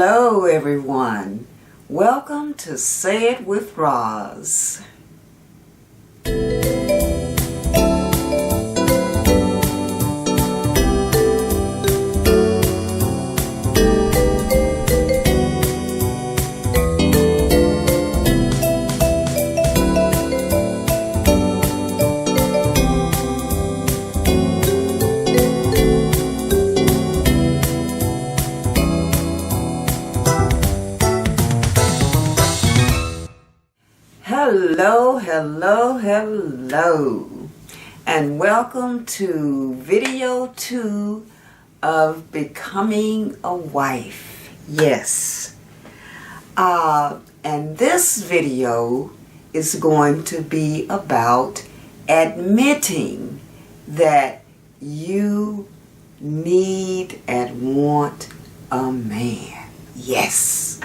Hello everyone. Welcome to Say It with Roz. Hello, and welcome to video 2 of Becoming a Wife. Yes. And this video is going to be about admitting that you need and want a man. Yes.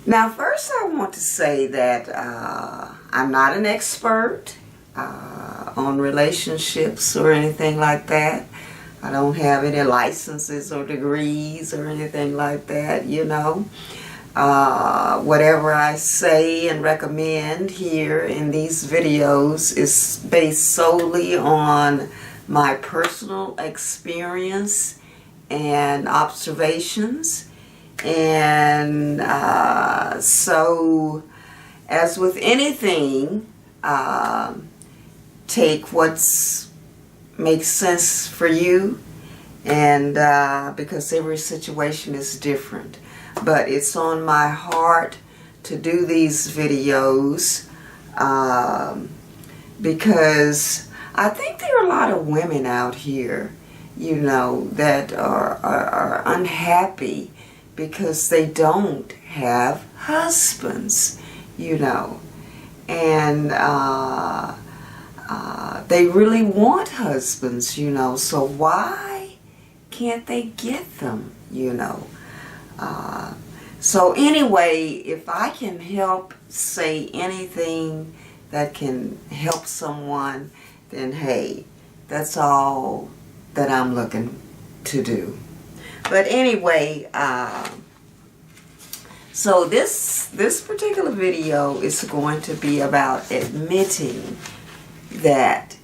Now, first I want to say that I'm not an expert on relationships or anything like that. I don't have any licenses or degrees or anything like that, you know. Whatever I say and recommend here in these videos is based solely on my personal experience and observations. And so, as with anything, take what makes sense for you, and because every situation is different. But it's on my heart to do these videos because I think there are a lot of women out here, you know, that are unhappy because they don't have husbands, you know, and they really want husbands, you know, so why can't they get them, you know? So anyway, if I can help say anything that can help someone, then hey, that's all that I'm looking to do. But anyway, so this particular video is going to be about admitting that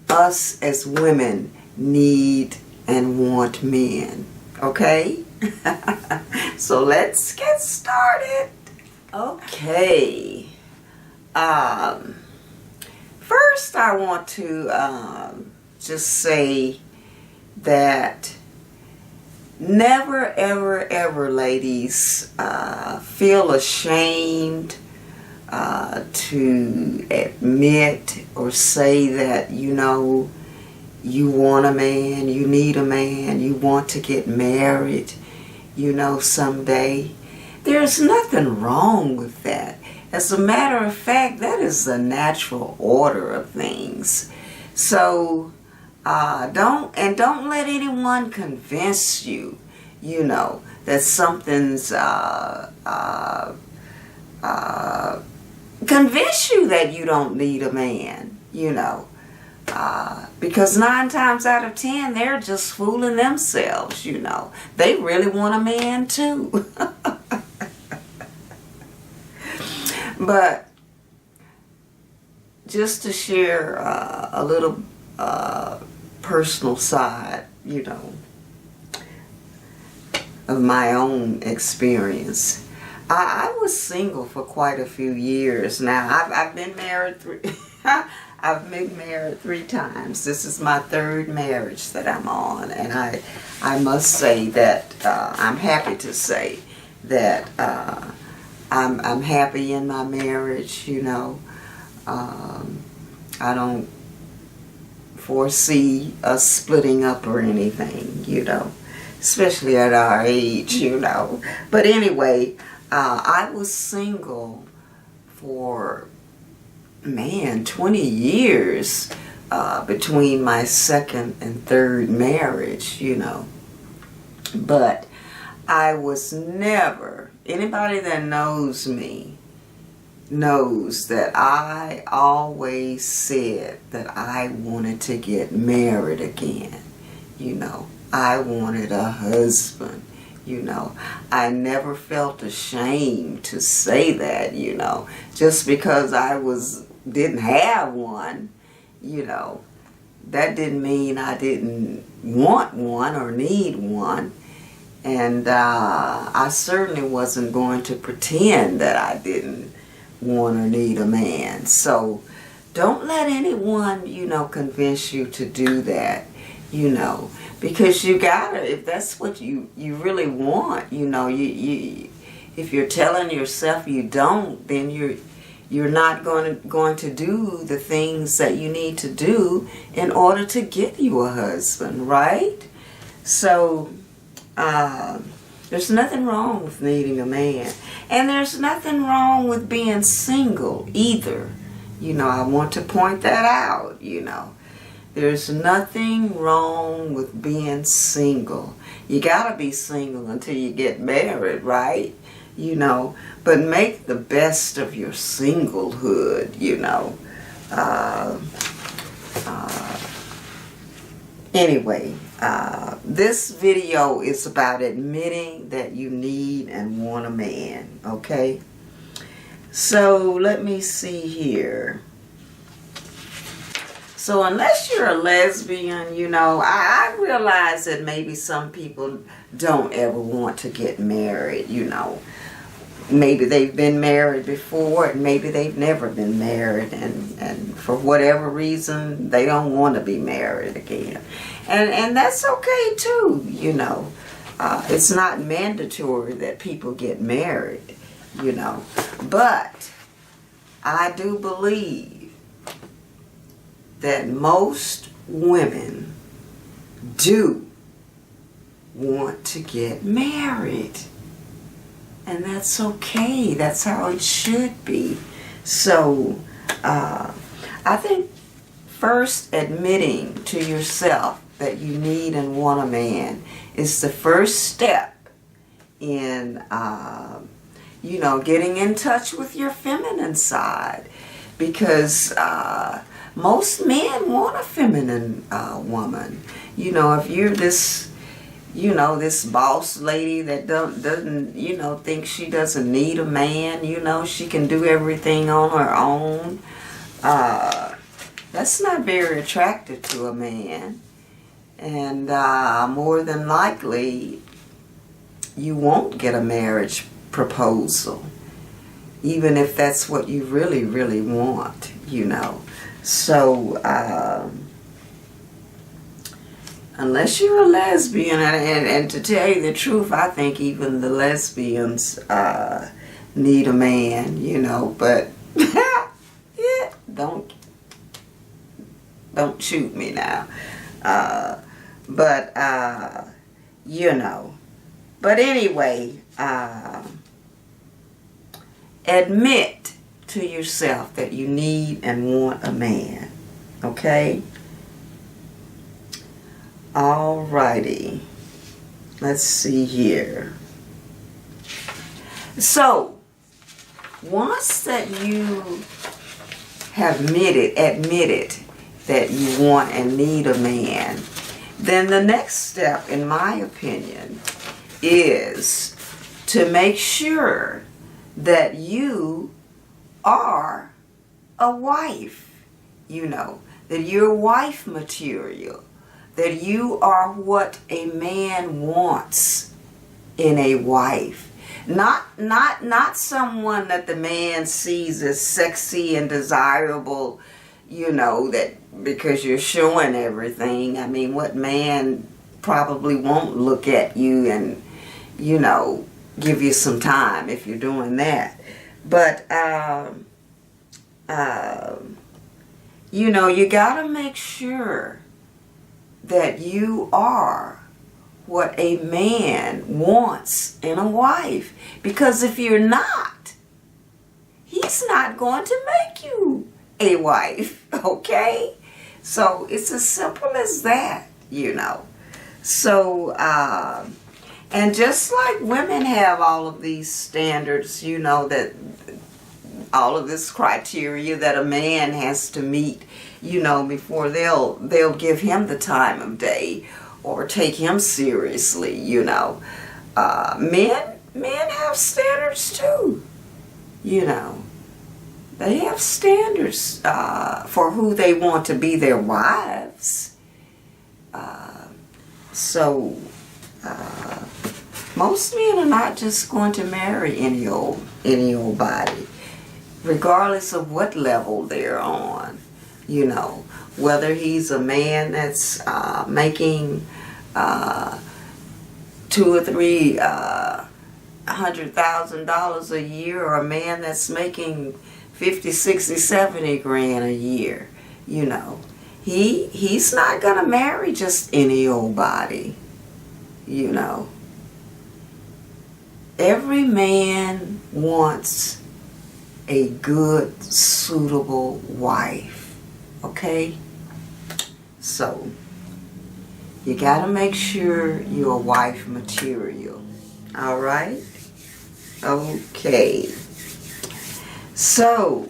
us as women need and want men. Okay? So let's get started. Okay. First I want to just say that never, ever, ever, ladies, feel ashamed to admit or say that, you know, you want a man, you need a man, you want to get married, you know, someday. There's nothing wrong with that. As a matter of fact, that is the natural order of things. So, don't let anyone convince you, you know, that something's convince you that you don't need a man, you know, because 9 times out of 10 they're just fooling themselves, you know. They really want a man too. But just to share a little personal side, you know, of my own experience. I was single for quite a few years now. I've been married I've been married 3 times. This is my 3rd marriage that I'm on, and I must say that I'm happy to say that I'm happy in my marriage, you know. I don't foresee us splitting up or anything, you know, especially at our age, you know. But anyway, I was single for, man, 20 years between my 2nd and 3rd marriage, you know. But I was never, anybody that knows me knows that I always said that I wanted to get married again, you know. I wanted a husband. You know, I never felt ashamed to say that, you know, just because didn't have one, you know, that didn't mean I didn't want one or need one. And I certainly wasn't going to pretend that I didn't want or need a man. So don't let anyone, you know, convince you to do that, you know. Because you gotta, if that's what you really want, you know, if you're telling yourself you don't, then you're not going to do the things that you need to do in order to get you a husband, right? So there's nothing wrong with needing a man, and there's nothing wrong with being single either. You know, I want to point that out, you know. There's nothing wrong with being single. You gotta be single until you get married, right? You know, but make the best of your singlehood, you know. Anyway, this video is about admitting that you need and want a man, okay? So let me see here. So unless you're a lesbian, you know, I realize that maybe some people don't ever want to get married, you know. Maybe they've been married before, and maybe they've never been married, and for whatever reason, they don't want to be married again. And that's okay too, you know. It's not mandatory that people get married, you know. But I do believe that most women do want to get married. And that's okay. That's how it should be. So, I think first admitting to yourself that you need and want a man is the first step in, you know, getting in touch with your feminine side. Because most men want a feminine woman. You know, if you're this, you know, this boss lady that doesn't, you know, think she doesn't need a man, you know, she can do everything on her own, that's not very attractive to a man. And more than likely, you won't get a marriage proposal, even if that's what you really, really want, you know. So, unless you're a lesbian, and to tell you the truth, I think even the lesbians need a man, you know, but yeah, don't shoot me now. But you know, but anyway, admit to yourself that you need and want a man, okay? Alrighty, let's see here. So, once that you have admitted that you want and need a man, then the next step, in my opinion, is to make sure that you are a wife, you know, that you're wife material, that you are what a man wants in a wife. Not someone that the man sees as sexy and desirable, you know, that because you're showing everything. I mean, what man probably won't look at you and, you know, give you some time if you're doing that. But, you know, you got to make sure that you are what a man wants in a wife. Because if you're not, he's not going to make you a wife, okay? So it's as simple as that, you know. So, and just like women have all of these standards, you know, that all of this criteria that a man has to meet, you know, before they'll give him the time of day, or take him seriously, you know. Men have standards too, you know. They have standards for who they want to be their wives. So most men are not just going to marry any old body, regardless of what level they're on. You know, whether he's a man that's making $200,000 or $300,000 a year, or a man that's making 50, 60, 70 grand a year. You know, he's not gonna marry just any old body. You know, every man wants a good, suitable wife. Okay? So, you gotta make sure you're wife material. Alright? Okay. So,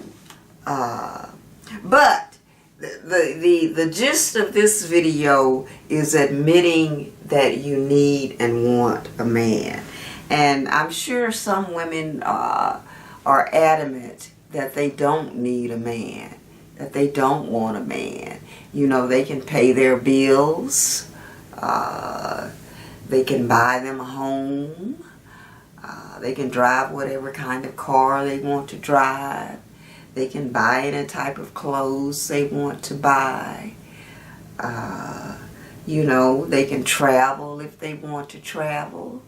but the gist of this video is admitting that you need and want a man. And I'm sure some women are adamant that they don't need a man, that they don't want a man. You know, they can pay their bills, they can buy them a home, they can drive whatever kind of car they want to drive, they can buy any type of clothes they want to buy, you know, they can travel if they want to travel.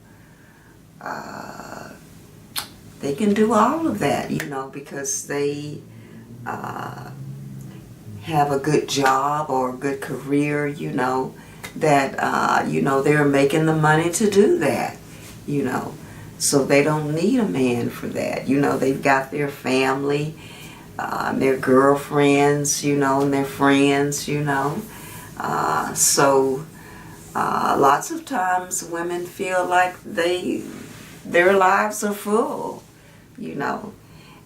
They can do all of that, you know, because they have a good job or a good career, you know, that, you know, they're making the money to do that, you know. So they don't need a man for that. You know, they've got their family, their girlfriends, you know, and their friends, you know. So lots of times women feel like their lives are full, you know.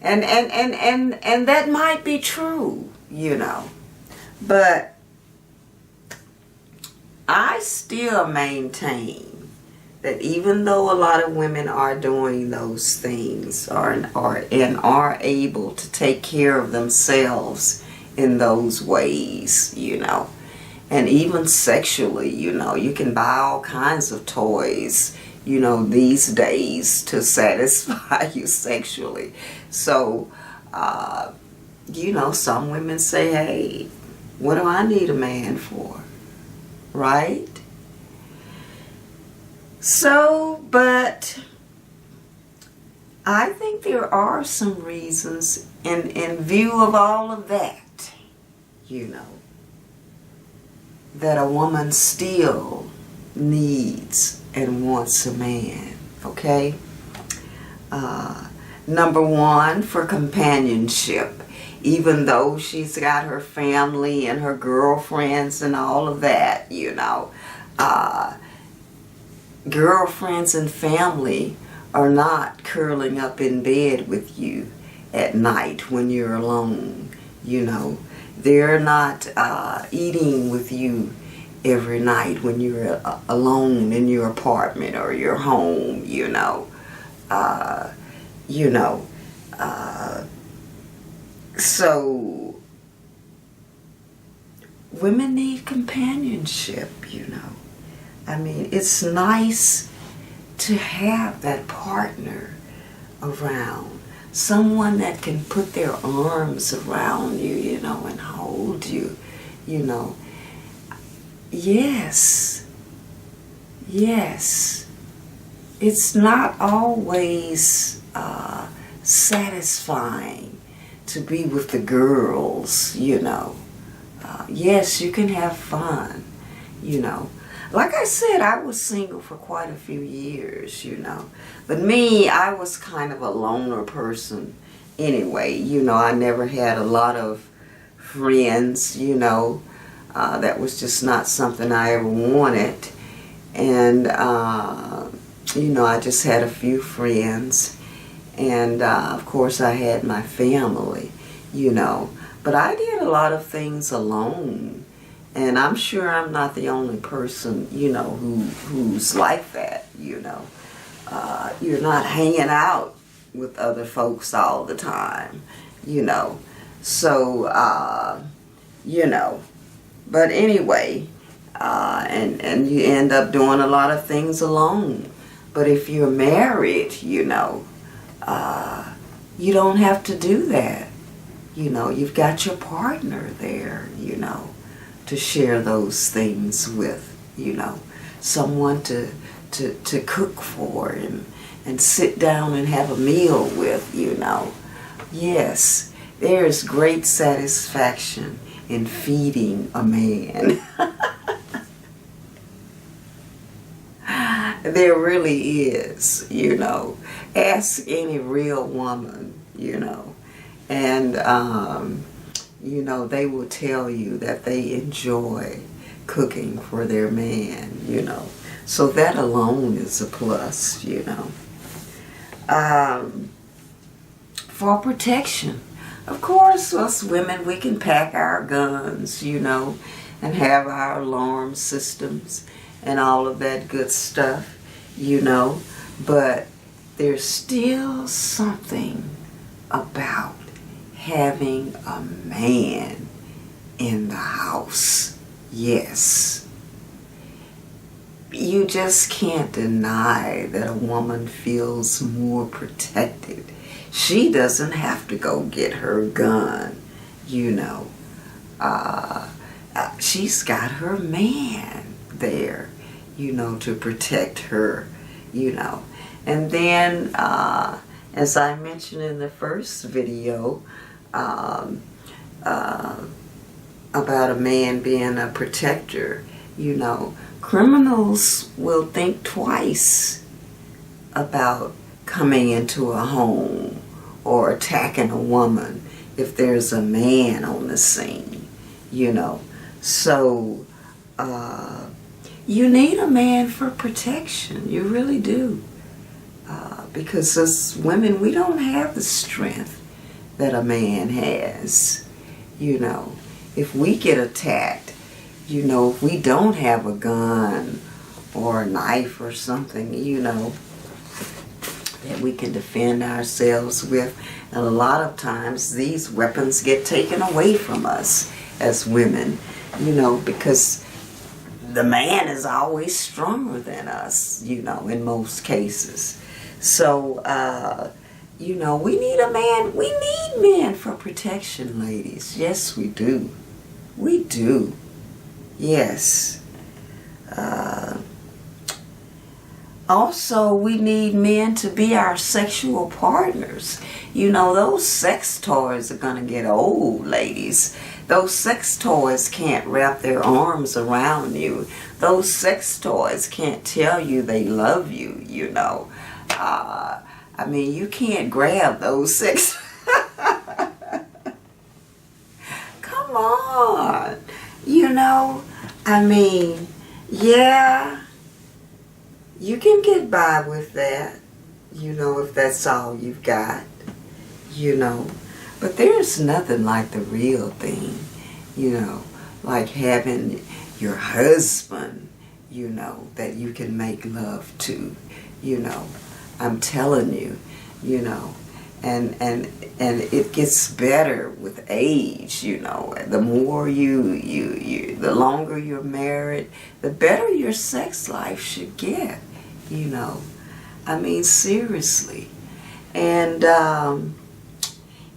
And that might be true, you know. But I still maintain that even though a lot of women are doing those things and are able to take care of themselves in those ways, you know, and even sexually, you know, you can buy all kinds of toys, you know, these days to satisfy you sexually. So, you know, some women say, hey, what do I need a man for? Right? So, but I think there are some reasons in view of all of that, you know, that a woman still needs and wants a man, okay? Number one, for companionship. Even though she's got her family and her girlfriends and all of that, you know, girlfriends and family are not curling up in bed with you at night when you're alone, you know. They're not eating with you every night when you're alone in your apartment or your home, you know. So women need companionship, you know. I mean, it's nice to have that partner around. Someone that can put their arms around you, you know, and hold you, you know. Yes. Yes. It's not always satisfying to be with the girls, you know. Yes, you can have fun, you know. Like I said, I was single for quite a few years, you know. But me, I was kind of a loner person anyway. You know, I never had a lot of friends, you know. That was just not something I ever wanted. And, you know, I just had a few friends. And, of course, I had my family, you know. But I did a lot of things alone, And I'm sure I'm not the only person, who's like that, You're not hanging out with other folks all the time, So, but anyway, and you end up doing a lot of things alone. But if you're married, you don't have to do that. You've got your partner there, to share those things with, someone to cook for and sit down and have a meal with, Yes, there is great satisfaction in feeding a man. There really is, Ask any real woman, and, they will tell you that they enjoy cooking for their man, So that alone is a plus, For protection. Of course, us women, we can pack our guns, and have our alarm systems and all of that good stuff, But there's still something about having a man in the house. Yes. You just can't deny that a woman feels more protected. She doesn't have to go get her gun, She's got her man there, to protect her, And then, as I mentioned in the first video, about a man being a protector, criminals will think twice about coming into a home or attacking a woman if there's a man on the scene, So, you need a man for protection. You really do. Because as women, we don't have the strength that a man has. If we get attacked, if we don't have a gun or a knife or something, that we can defend ourselves with. And a lot of times these weapons get taken away from us as women, because the man is always stronger than us, in most cases. So, we need a man. We need men for protection, ladies. Yes, we do. We do. Yes. Also, we need men to be our sexual partners. Those sex toys are going to get old, ladies. Those sex toys can't wrap their arms around you. Those sex toys can't tell you they love you, you can't grab those sex. Come on. Yeah. You can get by with that, if that's all you've got, But there's nothing like the real thing, like having your husband, that you can make love to, I'm telling you, and it gets better with age, The more the longer you're married, the better your sex life should get, seriously. And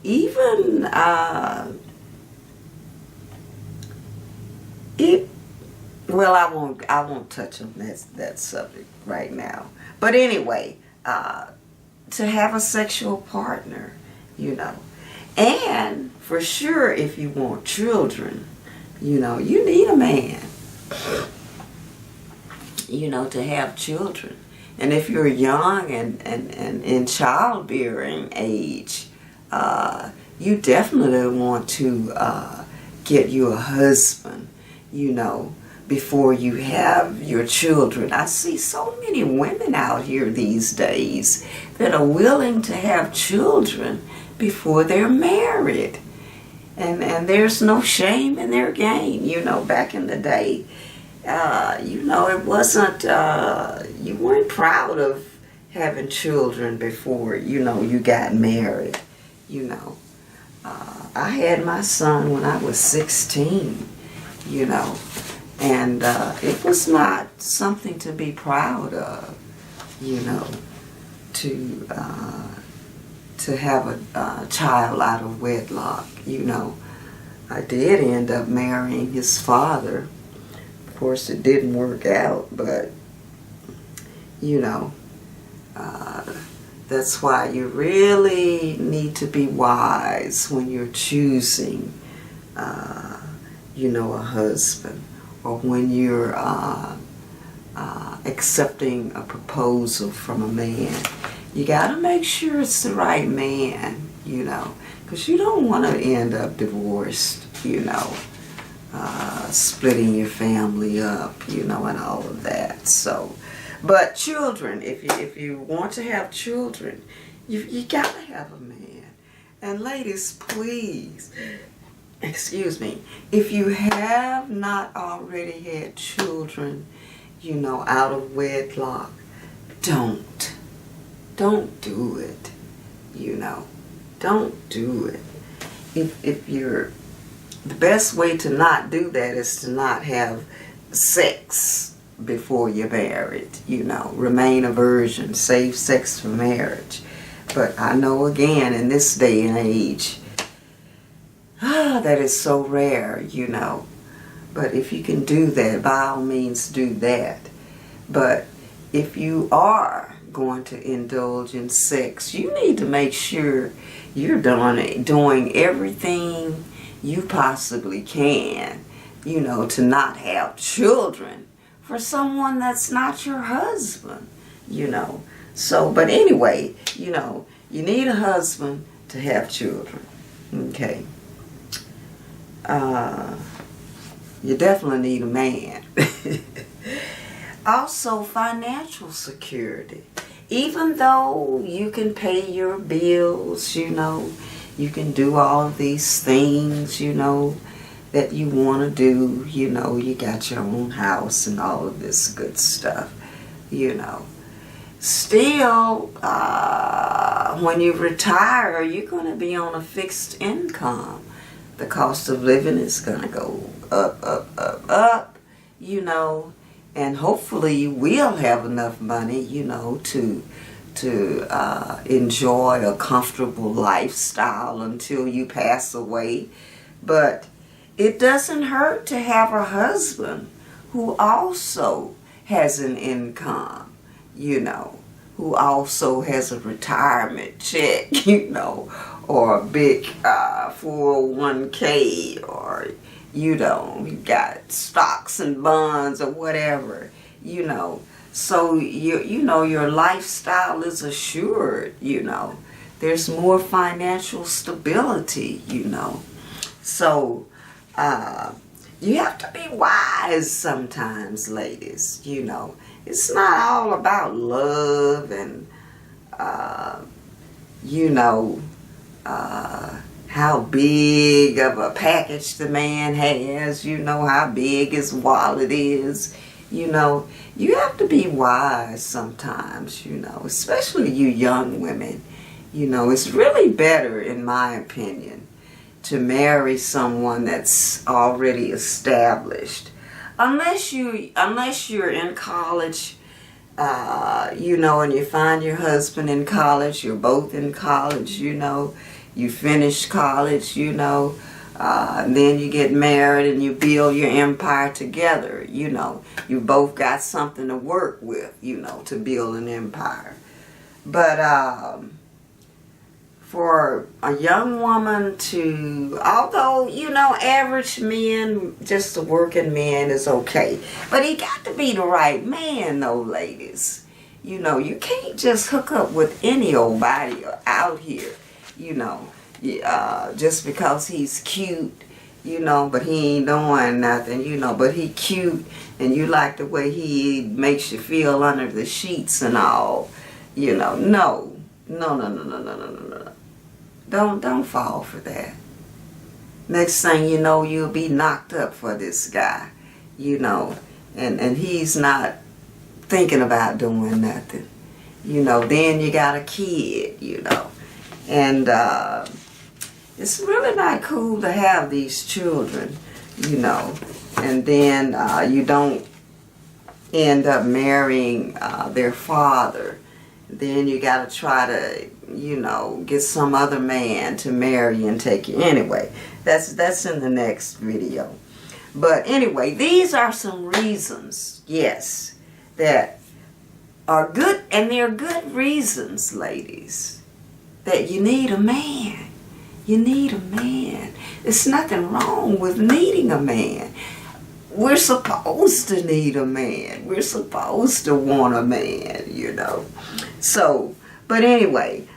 even I won't touch on that subject right now. But anyway, to have a sexual partner, and for sure if you want children, you need a man, to have children. And if you're young and in childbearing age, you definitely want to get you a husband, before you have your children. I see so many women out here these days that are willing to have children before they're married. And there's no shame in their game. You know, back in the day, you know, it wasn't, you weren't proud of having children before, you know, you got married, you know. I had my son when I was 16, you know, and it was not something to be proud of, you know, to have a child out of wedlock, you know. I did end up marrying his father. Of course, it didn't work out, but, you know, that's why you really need to be wise when you're choosing, you know, a husband, or when you're accepting a proposal from a man. You got to make sure it's the right man, you know, because you don't want to end up divorced, you know, splitting your family up, you know, and all of that. So, but children, if you want to have children, you got to have a man. And ladies, please, excuse me, if you have not already had children, you know, out of wedlock, don't do it, you know. Don't do it. If you're, the best way to not do that is to not have sex before you're married, you know. Remain a virgin, save sex for marriage. But I know, again, in this day and age, that is so rare, you know. But if you can do that, by all means do that. But if you are going to indulge in sex, you need to make sure you're doing everything you possibly can, you know, to not have children for someone that's not your husband, you know. So, but anyway, you know, you need a husband to have children, okay? You definitely need a man. Also, financial security. Even though you can pay your bills, you know, you can do all of these things, you know, that you want to do, you know, you got your own house and all of this good stuff, you know. Still, when you retire, you're going to be on a fixed income. The cost of living is going to go up, you know. And hopefully you will have enough money, you know, to enjoy a comfortable lifestyle until you pass away. But it doesn't hurt to have a husband who also has an income, you know, who also has a retirement check, you know, or a big 401k, or, you know, you got stocks and bonds or whatever, you know. So, you know, your lifestyle is assured, you know. There's more financial stability, you know. So, you have to be wise sometimes, ladies, you know. It's not all about love and, you know, how big of a package the man has, you know, how big his wallet is, you know. You have to be wise sometimes, you know, especially you young women. You know, it's really better, in my opinion, to marry someone that's already established. Unless you're in college, you know, and you find your husband in college, you're both in college, you know, you finish college, you know, and then you get married and you build your empire together, you know. You both got something to work with, you know, to build an empire. But for a young woman to, although, you know, average men, just a working man is okay. But he got to be the right man, though, ladies. You know, you can't just hook up with any old body out here, you know, just because he's cute, you know, but he ain't doing nothing, you know, but he cute and you like the way he makes you feel under the sheets and all, you know. No. Don't fall for that. Next thing you know, you'll be knocked up for this guy, you know, and he's not thinking about doing nothing, you know. Then you got a kid, you know, and it's really not cool to have these children, you know, and then you don't end up marrying their father. Then you got to try to, you know, get some other man to marry and take you. Anyway, that's in the next video. But anyway, these are some reasons, yes, that are good, and they're good reasons, ladies, that you need a man. You need a man. There's nothing wrong with needing a man. We're supposed to need a man. We're supposed to want a man, you know. So, but anyway,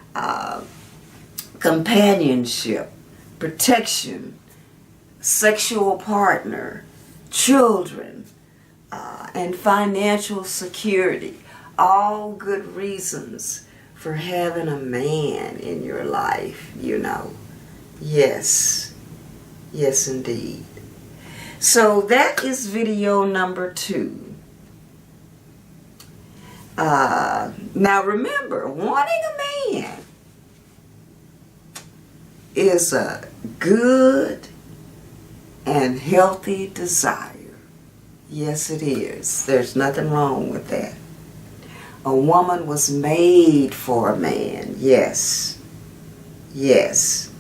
companionship, protection, sexual partner, children, and financial security. All good reasons for having a man in your life, you know. Yes. Yes, indeed. So that is video number 2. Now remember, wanting a man is a good and healthy desire. Yes, it is. There's nothing wrong with that. A woman was made for a man. Yes. Yes.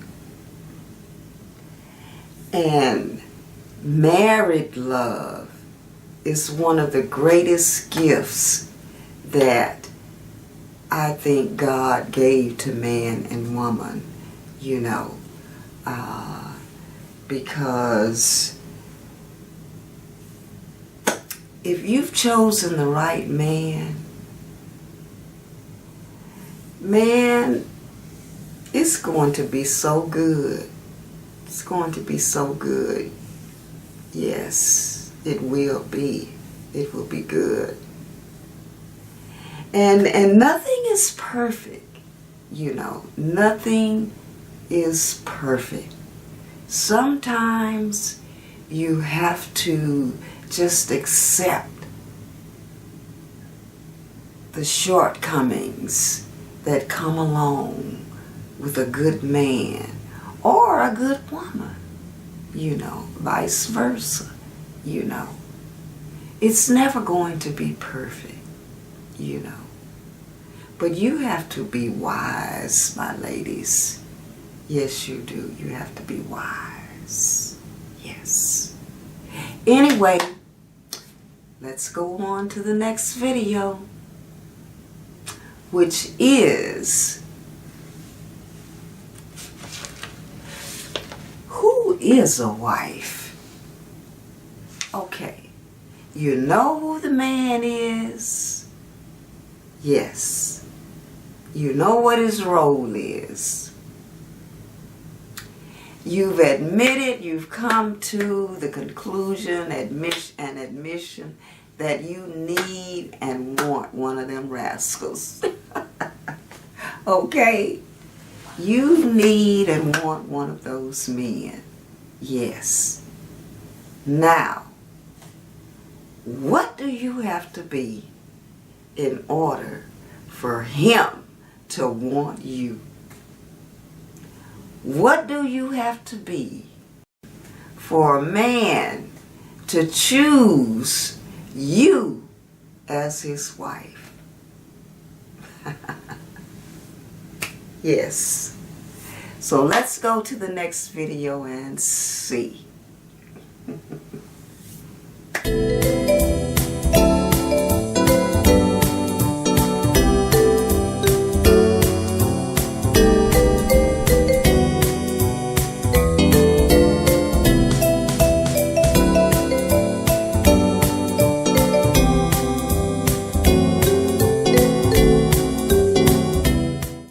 And married love is one of the greatest gifts that I think God gave to man and woman, you know, because if you've chosen the right man, it's going to be so good. It's going to be so good. Yes, it will be. It will be good. And nothing is perfect, you know. Nothing is perfect. Sometimes you have to just accept the shortcomings that come along with a good man or a good woman, you know, vice versa, you know. It's never going to be perfect, you know. But you have to be wise, my ladies. Yes, you do. You have to be wise. Yes. Anyway, let's go on to the next video, which is, who is a wife? Okay. You know who the man is? Yes. You know what his role is. You've admitted, you've come to the conclusion, admission that you need and want one of them rascals. Okay? You need and want one of those men. Yes. Now, what do you have to be in order for him to want you? What do you have to be for a man to choose you as his wife? Yes. So let's go to the next video and see.